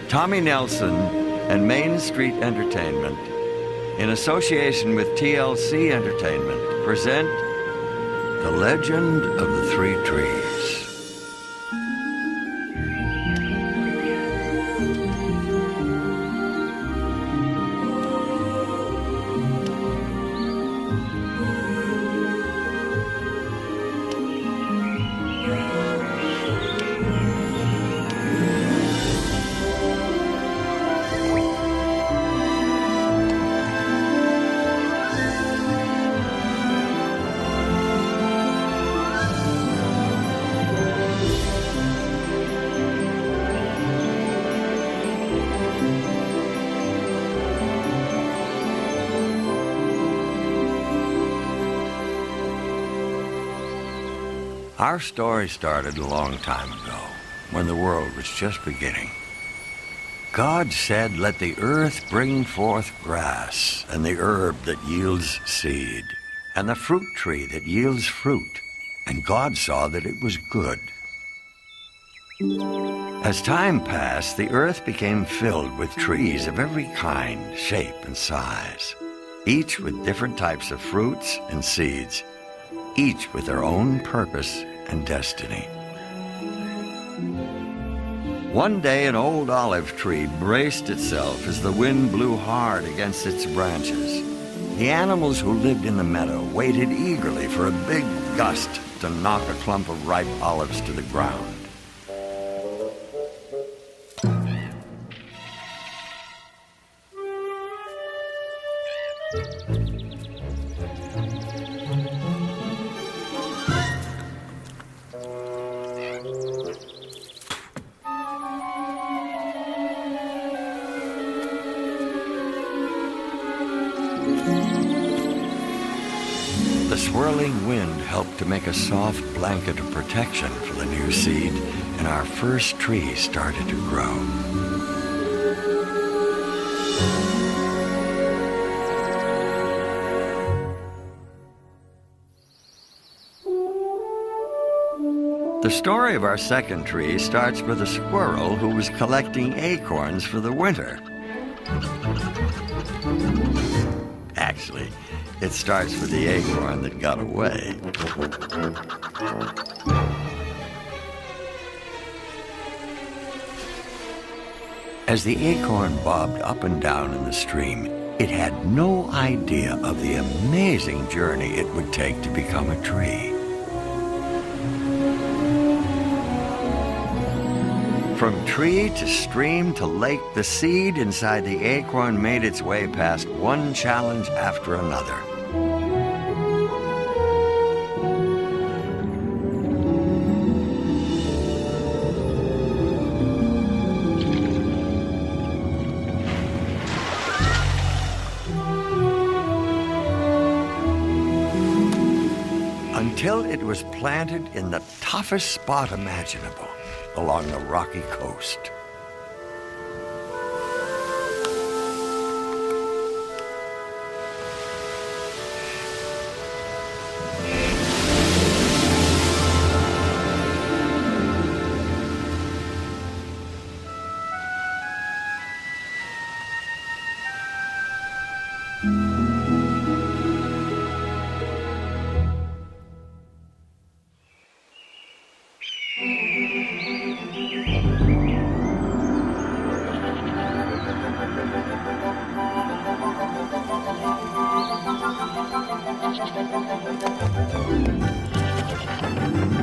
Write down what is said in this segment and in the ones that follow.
Tommy Nelson and Main Street Entertainment, in association with TLC Entertainment, present The Legend of the Three Trees. Our story started a long time ago, when the world was just beginning. God said, "Let the earth bring forth grass, and the herb that yields seed, and the fruit tree that yields fruit." And God saw that it was good. As time passed, the earth became filled with trees of every kind, shape, and size, each with different types of fruits and seeds, each with their own purpose and destiny. One day, an old olive tree braced itself as the wind blew hard against its branches. The animals who lived in the meadow waited eagerly for a big gust to knock a clump of ripe olives to the ground. The swirling wind helped to make a soft blanket of protection for the new seed, and our first tree started to grow. The story of our second tree starts with a squirrel who was collecting acorns for the winter. Actually, it starts with the acorn that got away. As the acorn bobbed up and down in the stream, it had no idea of the amazing journey it would take to become a tree. From tree to stream to lake, the seed inside the acorn made its way past one challenge after another. Until it was planted in the toughest spot imaginable, along the rocky coast.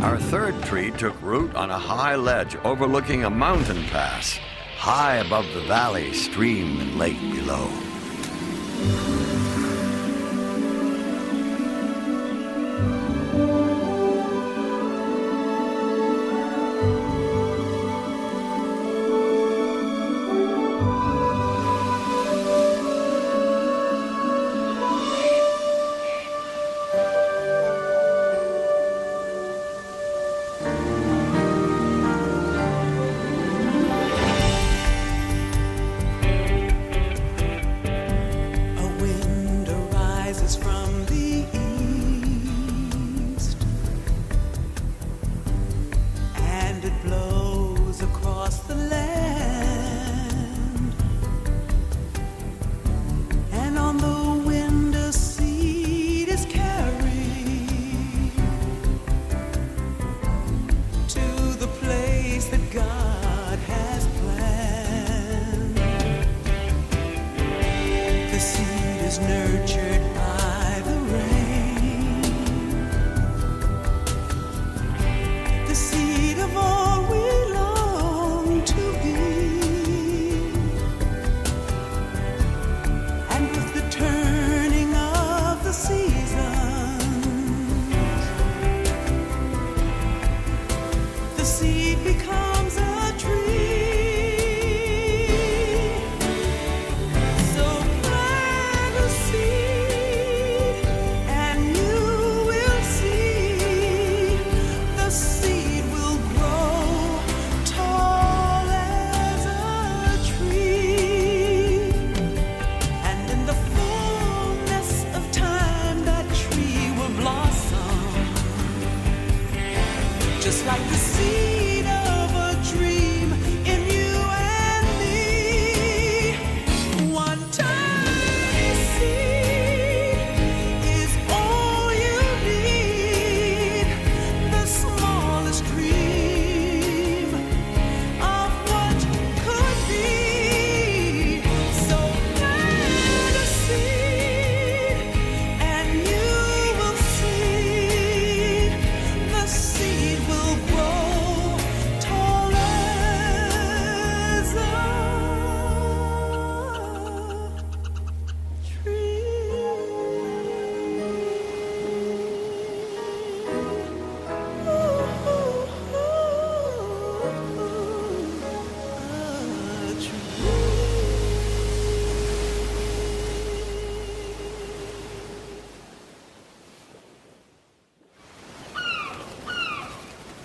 Our third tree took root on a high ledge overlooking a mountain pass, high above the valley, stream, and lake below.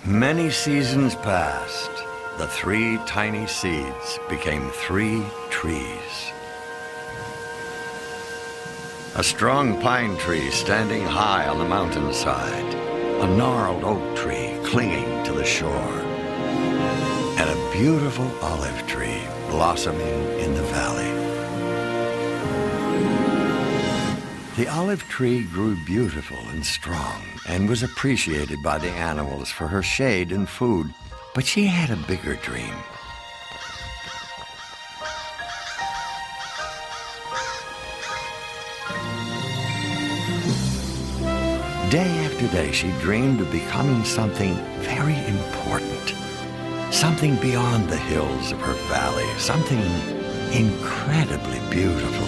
Many seasons passed. The 3 tiny seeds became 3 trees. A strong pine tree standing high on the mountainside, a gnarled oak tree clinging to the shore, and a beautiful olive tree blossoming in the valley. The olive tree grew beautiful and strong and was appreciated by the animals for her shade and food, but she had a bigger dream. Day after day, she dreamed of becoming something very important, something beyond the hills of her valley, something incredibly beautiful.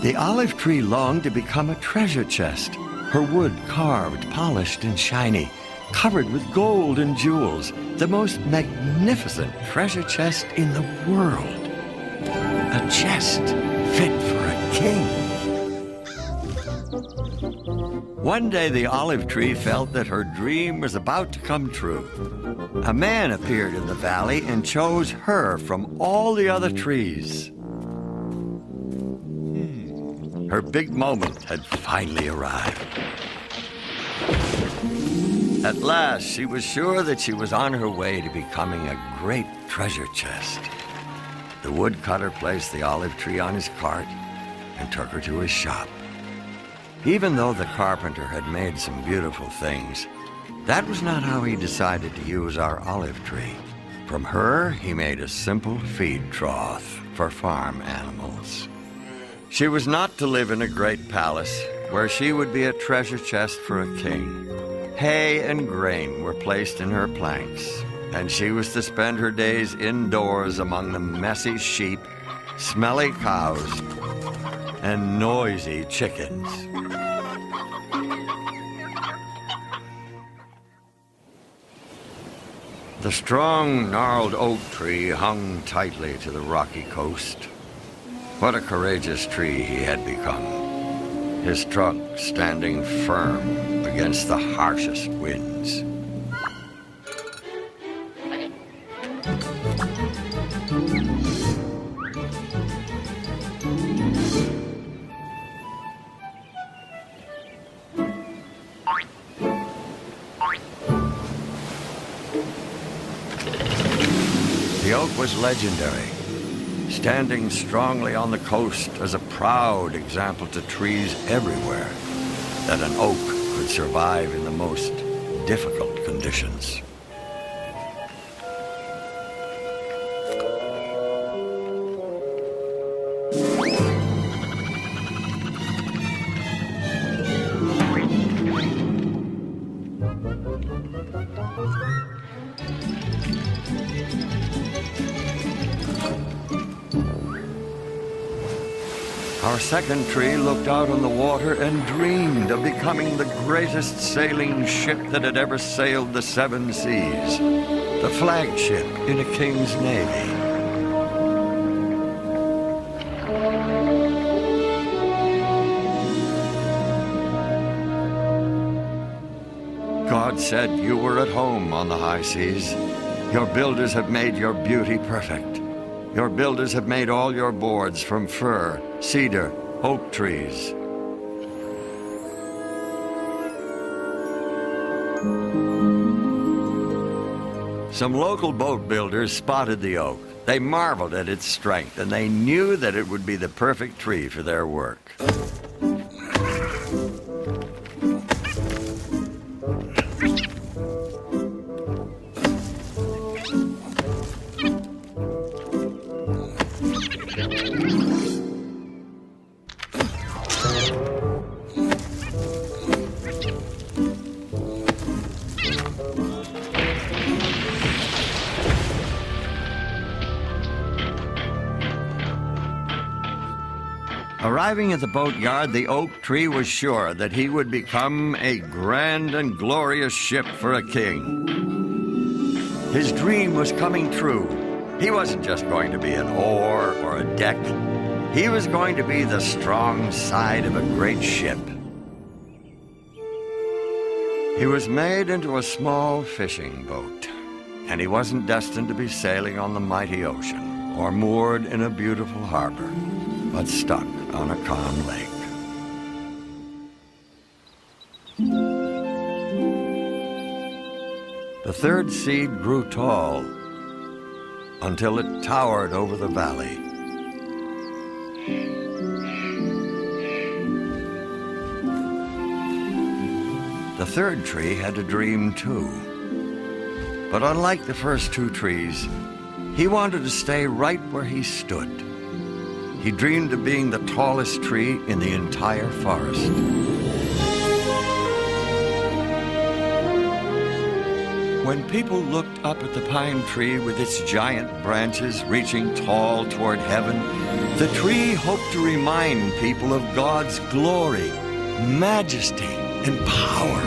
The olive tree longed to become a treasure chest, her wood carved, polished, and shiny, covered with gold and jewels, the most magnificent treasure chest in the world. A chest fit for a king. One day the olive tree felt that her dream was about to come true. A man appeared in the valley and chose her from all the other trees. Her big moment had finally arrived. At last, she was sure that she was on her way to becoming a great treasure chest. The woodcutter placed the olive tree on his cart and took her to his shop. Even though the carpenter had made some beautiful things, that was not how he decided to use our olive tree. From her, he made a simple feed trough for farm animals. She was not to live in a great palace where she would be a treasure chest for a king. Hay and grain were placed in her planks, and she was to spend her days indoors among the messy sheep, smelly cows, and noisy chickens. The strong, gnarled oak tree hung tightly to the rocky coast. What a courageous tree he had become, his trunk standing firm against the harshest winds. The oak was legendary, standing strongly on the coast as a proud example to trees everywhere that an oak could survive in the most difficult conditions. Our second tree looked out on the water and dreamed of becoming the greatest sailing ship that had ever sailed the 7 seas, the flagship in a king's navy. God said you were at home on the high seas. Your builders have made your beauty perfect. Your builders have made all your boards from fir, cedar, oak trees. Some local boat builders spotted the oak. They marveled at its strength, and they knew that it would be the perfect tree for their work. Arriving at the boatyard, the oak tree was sure that he would become a grand and glorious ship for a king. His dream was coming true. He wasn't just going to be an oar or a deck. He was going to be the strong side of a great ship. He was made into a small fishing boat, and he wasn't destined to be sailing on the mighty ocean or moored in a beautiful harbor, but stuck on a calm lake. The third seed grew tall until it towered over the valley. The third tree had a dream too. But unlike the first two trees, he wanted to stay right where he stood. He dreamed of being the tallest tree in the entire forest. When people looked up at the pine tree with its giant branches reaching tall toward heaven, the tree hoped to remind people of God's glory, majesty, and power.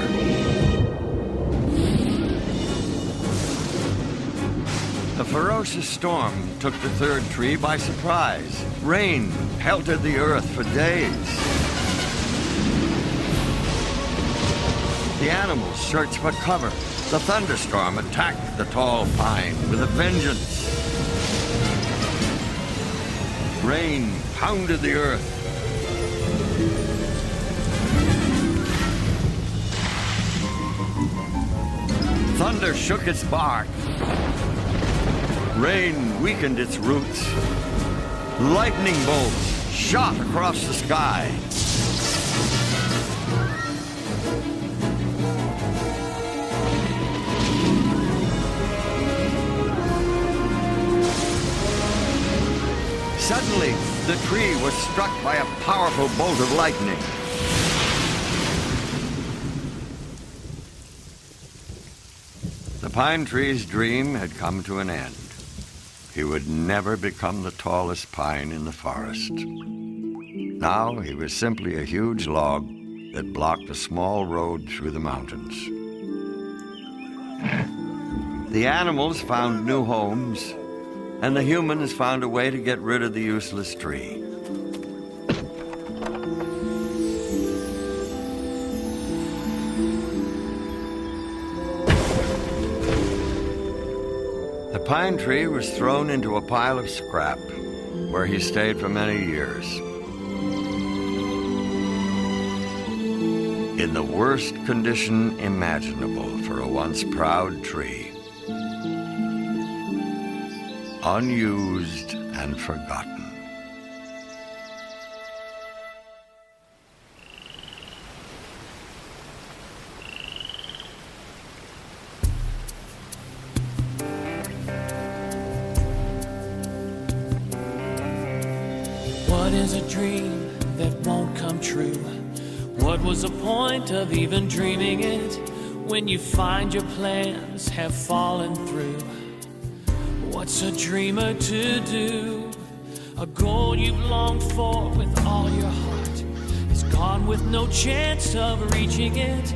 The ferocious storm took the third tree by surprise. Rain pelted the earth for days. The animals searched for cover. The thunderstorm attacked the tall pine with a vengeance. Rain pounded the earth. Thunder shook its bark. Rain weakened its roots. Lightning bolts shot across the sky. Suddenly, the tree was struck by a powerful bolt of lightning. The pine tree's dream had come to an end. He would never become the tallest pine in the forest. Now he was simply a huge log that blocked a small road through the mountains. The animals found new homes, and the humans found a way to get rid of the useless tree. The pine tree was thrown into a pile of scrap, where he stayed for many years. In the worst condition imaginable for a once proud tree. Unused and forgotten. What is a dream that won't come true? What was the point of even dreaming it when you find your plans have fallen through? What's a dreamer to do? A goal you've longed for with all your heart is gone with no chance of reaching it.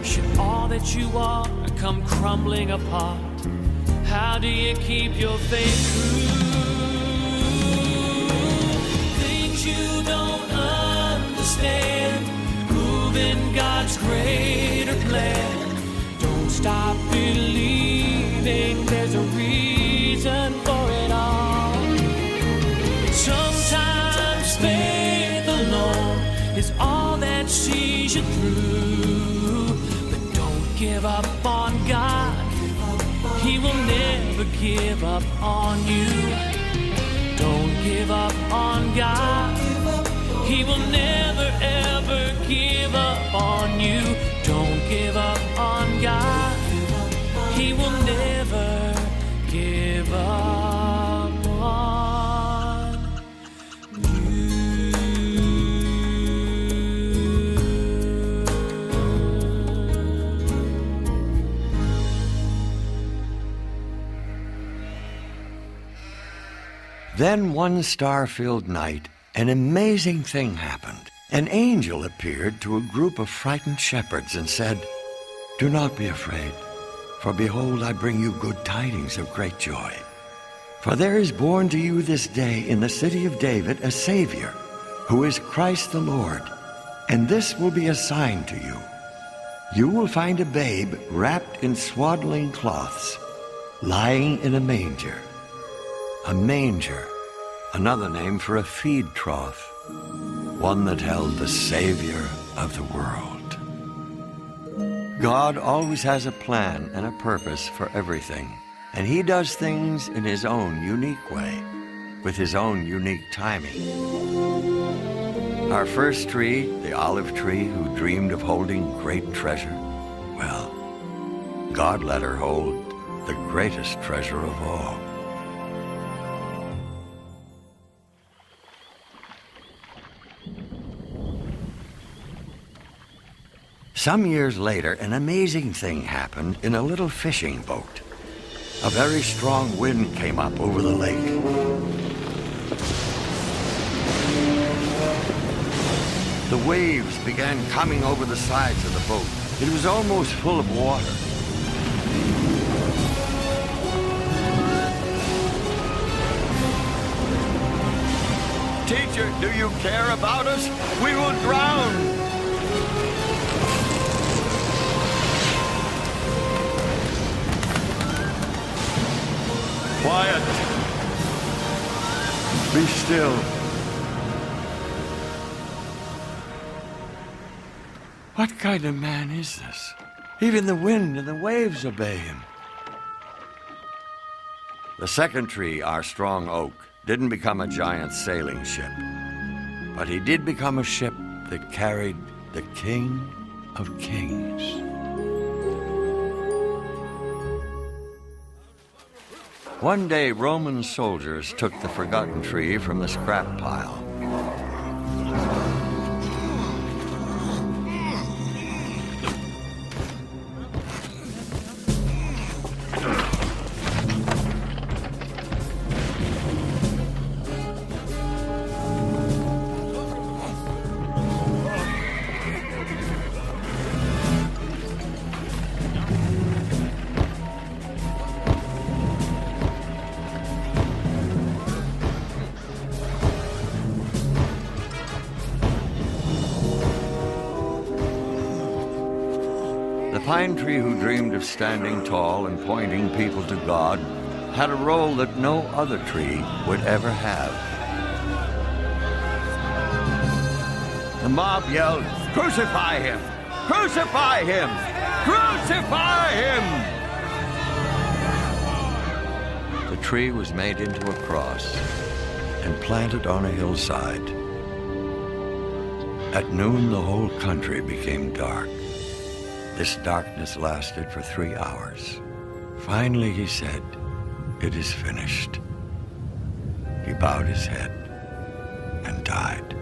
Should all that you are come crumbling apart, how do you keep your faith true? Things you don't understand, move in God's greater plan. Don't stop believing there's a reason for it all. Sometimes faith alone is all that sees you through. But don't give up on God. He will never give up on you. Don't give up on God. He will never ever give up on you. Don't give up on God. He will never give up on you. Then one star-filled night, an amazing thing happened. An angel appeared to a group of frightened shepherds and said, "Do not be afraid, for behold, I bring you good tidings of great joy. For there is born to you this day in the city of David a Savior, who is Christ the Lord. And this will be a sign to you. you will find a babe wrapped in swaddling cloths, lying in a manger. A manger, another name for a feed trough, one that held the Savior of the world. God always has a plan and a purpose for everything, and he does things in his own unique way, with his own unique timing. Our first tree, the olive tree who dreamed of holding great treasure, well, God let her hold the greatest treasure of all. Some years later, an amazing thing happened in a little fishing boat. A very strong wind came up over the lake. The waves began coming over the sides of the boat. It was almost full of water. Teacher, do you care about us? We will drown. Quiet. Be still. What kind of man is this? Even the wind and the waves obey him. The second tree, our strong oak, didn't become a giant sailing ship, but he did become a ship that carried the King of Kings. One day, Roman soldiers took the forgotten tree from the scrap pile. The pine tree who dreamed of standing tall and pointing people to God had a role that no other tree would ever have. The mob yelled, "Crucify him! Crucify him! Crucify him!" The tree was made into a cross and planted on a hillside. At noon, the whole country became dark. This darkness lasted for 3 hours. Finally, he said, "It is finished." He bowed his head and died.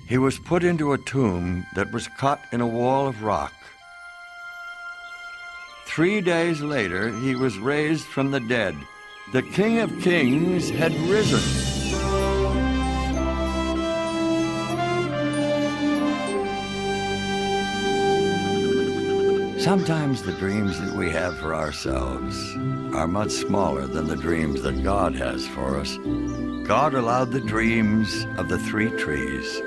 He was put into a tomb that was cut in a wall of rock. 3 days later, he was raised from the dead. The King of Kings had risen. Sometimes the dreams that we have for ourselves are much smaller than the dreams that God has for us. God allowed the dreams of the 3 trees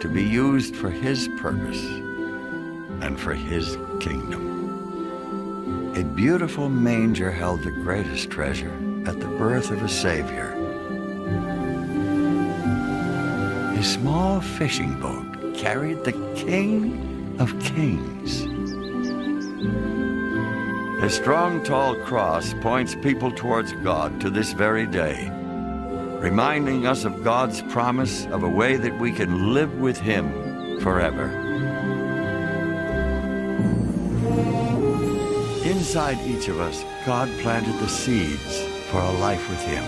to be used for his purpose and for his kingdom. A beautiful manger held the greatest treasure at the birth of a Savior. A small fishing boat carried the King of Kings. A strong, tall cross points people towards God to this very day, reminding us of God's promise of a way that we can live with him forever. Inside each of us, God planted the seeds for a life with him.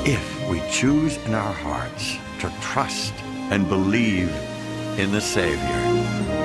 If we choose in our hearts to trust and believe in the Savior.